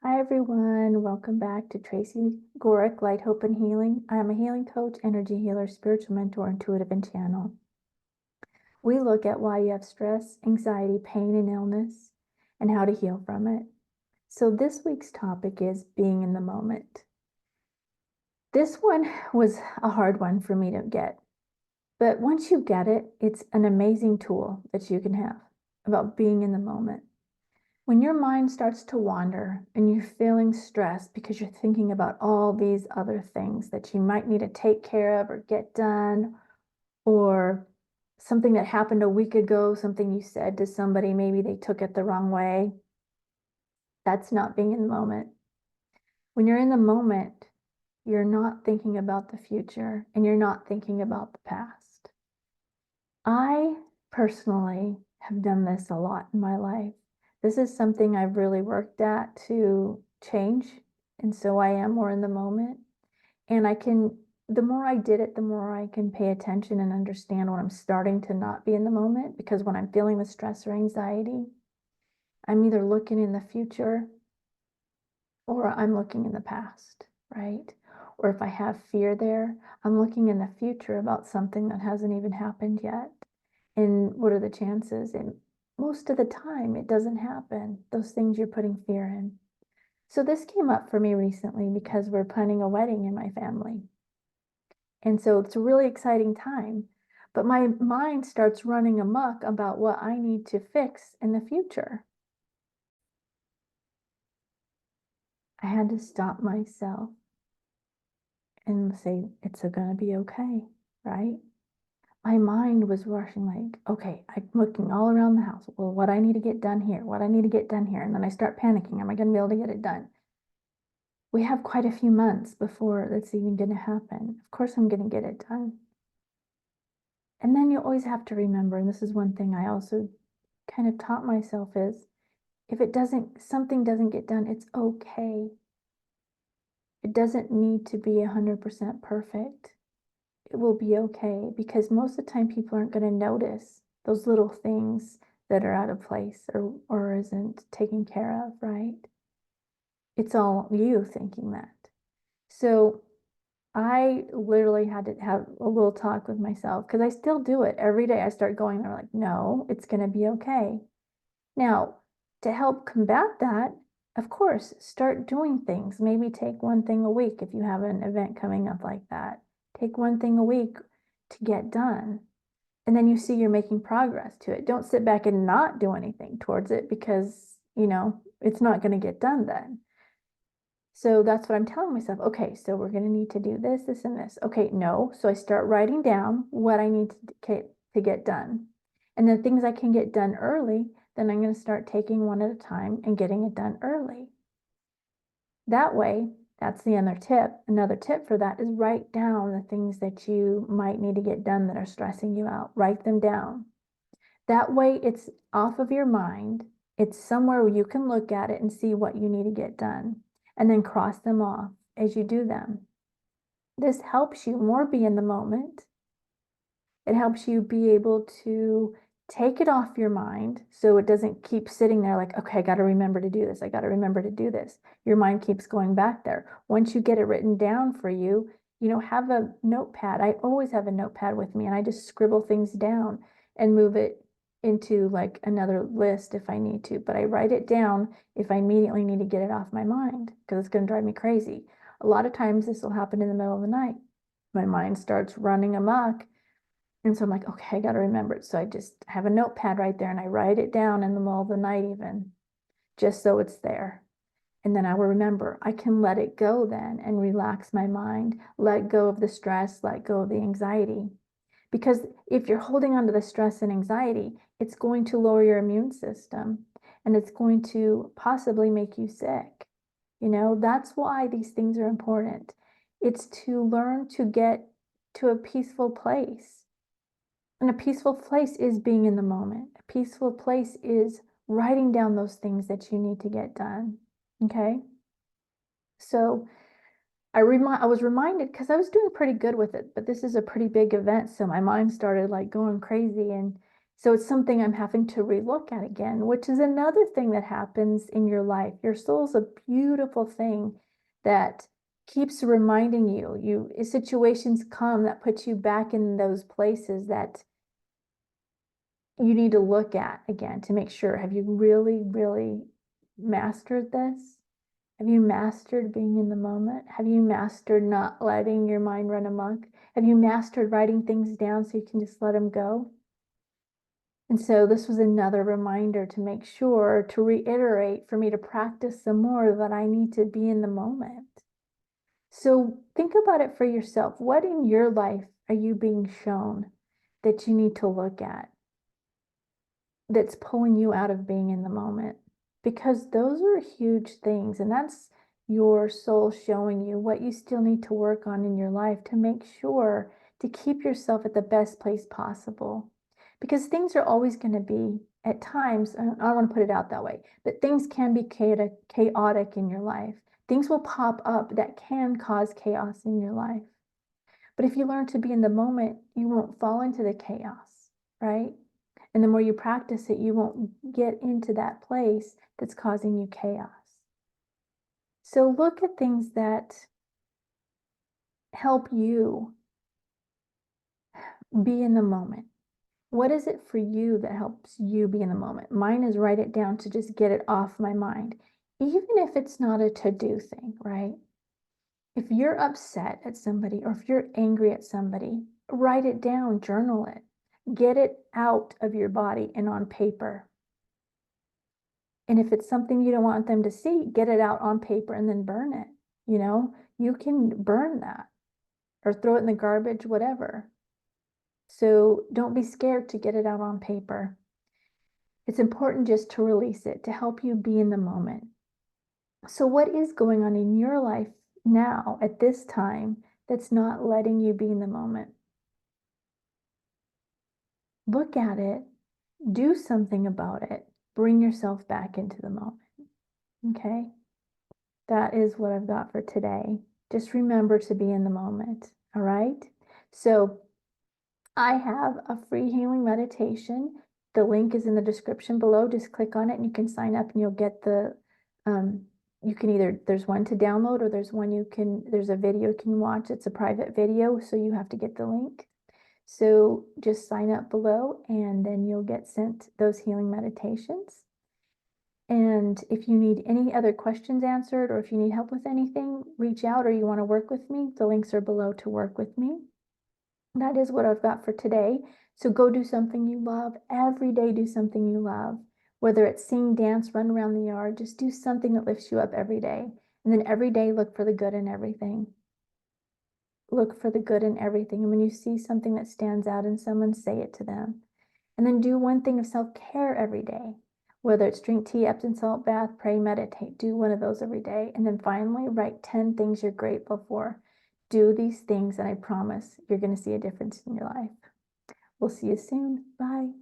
Hi, everyone. Welcome back to Tracy Gohrick Light, Hope, and Healing. I am a healing coach, energy healer, spiritual mentor, intuitive, and channel. We look at why you have stress, anxiety, pain, and illness, and how to heal from it. So this week's topic is being in the moment. This one was a hard one for me to get, but once you get it, it's an amazing tool that you can have about being in the moment. When your mind starts to wander and you're feeling stressed because you're thinking about all these other things that you might need to take care of or get done, or something that happened a week ago, something you said to somebody, maybe they took it the wrong way, that's not being in the moment. When you're in the moment, you're not thinking about the future and you're not thinking about the past. I personally have done this a lot in my life. This is something I've really worked at to change. And so I am more in the moment. And the more I did it, the more I can pay attention and understand when I'm starting to not be in the moment. Because when I'm feeling the stress or anxiety, I'm either looking in the future or I'm looking in the past, right? Or if I have fear there, I'm looking in the future about something that hasn't even happened yet. And what are the chances? And most of the time, it doesn't happen, those things you're putting fear in. So this came up for me recently because we're planning a wedding in my family. And so it's a really exciting time. But my mind starts running amok about what I need to fix in the future. I had to stop myself and say, it's going to be okay, right? My mind was rushing like, okay, I'm looking all around the house. Well, what I need to get done here, what I need to get done here. And then I start panicking. Am I going to be able to get it done? We have quite a few months before that's even going to happen. Of course, I'm going to get it done. And then you always have to remember, and this is one thing I also kind of taught myself is, if something doesn't get done, it's okay. It doesn't need to be 100% perfect. It will be okay, because most of the time people aren't going to notice those little things that are out of place or isn't taken care of, right? It's all you thinking that. So I literally had to have a little talk with myself, because I still do it every day. I start going there like, no, it's going to be okay. Now, to help combat that, of course, start doing things. Maybe take one thing a week if you have an event coming up like that. Take one thing a week to get done. And then you see you're making progress to it. Don't sit back and not do anything towards it, because, it's not going to get done then. So that's what I'm telling myself. Okay, so we're going to need to do this, this, and this. Okay, no. So I start writing down what I need to get done. And then things I can get done early, then I'm going to start taking one at a time and getting it done early. That way, that's the other tip. Another tip for that is write down the things that you might need to get done that are stressing you out. Write them down. That way, it's off of your mind. It's somewhere where you can look at it and see what you need to get done, and then cross them off as you do them. This helps you more be in the moment. It helps you be able to take it off your mind so it doesn't keep sitting there like, okay, I got to remember to do this. I got to remember to do this. Your mind keeps going back there. Once you get it written down for you, have a notepad. I always have a notepad with me, and I just scribble things down and move it into like another list if I need to. But I write it down if I immediately need to get it off my mind, because it's going to drive me crazy. A lot of times this will happen in the middle of the night. My mind starts running amok, and so I'm like, okay, I got to remember it. So I just have a notepad right there and I write it down in the middle of the night, even just so it's there. And then I will remember I can let it go then and relax my mind, let go of the stress, let go of the anxiety. Because if you're holding on to the stress and anxiety, it's going to lower your immune system and it's going to possibly make you sick. That's why these things are important. It's to learn to get to a peaceful place. And a peaceful place is being in the moment. A peaceful place is writing down those things that you need to get done. Okay. So I was reminded, because I was doing pretty good with it, but this is a pretty big event. So my mind started like going crazy, and So it's something I'm having to relook at again, which is another thing that happens in your life. Your soul's a beautiful thing that keeps reminding you, situations come that put you back in those places that you need to look at again to make sure, have you really, really mastered this? Have you mastered being in the moment? Have you mastered not letting your mind run amok? Have you mastered writing things down so you can just let them go? And so this was another reminder to make sure to reiterate for me to practice some more that I need to be in the moment. So think about it for yourself. What in your life are you being shown that you need to look at that's pulling you out of being in the moment? Because those are huge things, and that's your soul showing you what you still need to work on in your life to make sure to keep yourself at the best place possible. Because things are always going to be, at times, I don't want to put it out that way, but things can be chaotic in your life. Things will pop up that can cause chaos in your life. But if you learn to be in the moment, you won't fall into the chaos, right? And the more you practice it, you won't get into that place that's causing you chaos. So look at things that help you be in the moment. What is it for you that helps you be in the moment? Mine is write it down to just get it off my mind, even if it's not a to-do thing, right? If you're upset at somebody or if you're angry at somebody, write it down, journal it, get it out of your body and on paper. And if it's something you don't want them to see, get it out on paper and then burn it. You can burn that or throw it in the garbage, whatever. So don't be scared to get it out on paper. It's important just to release it, to help you be in the moment. So what is going on in your life now at this time that's not letting you be in the moment? Look at it, do something about it, bring yourself back into the moment. Okay? That is what I've got for today. Just remember to be in the moment. All right? So I have a free healing meditation. The link is in the description below. Just click on it and you can sign up and you'll get you can either, there's one to download or there's a video you can watch. It's a private video, so you have to get the link. So just sign up below and then you'll get sent those healing meditations. And if you need any other questions answered or if you need help with anything, reach out or you want to work with me, the links are below to work with me. That is what I've got for today. So go do something you love. Every day do something you love. Whether it's sing, dance, run around the yard, just do something that lifts you up every day. And then every day look for the good in everything. Look for the good in everything. And when you see something that stands out in someone, say it to them. And then do one thing of self-care every day. Whether it's drink tea, Epsom salt bath, pray, meditate, do one of those every day. And then finally, write 10 things you're grateful for. Do these things, and I promise you're going to see a difference in your life. We'll see you soon. Bye.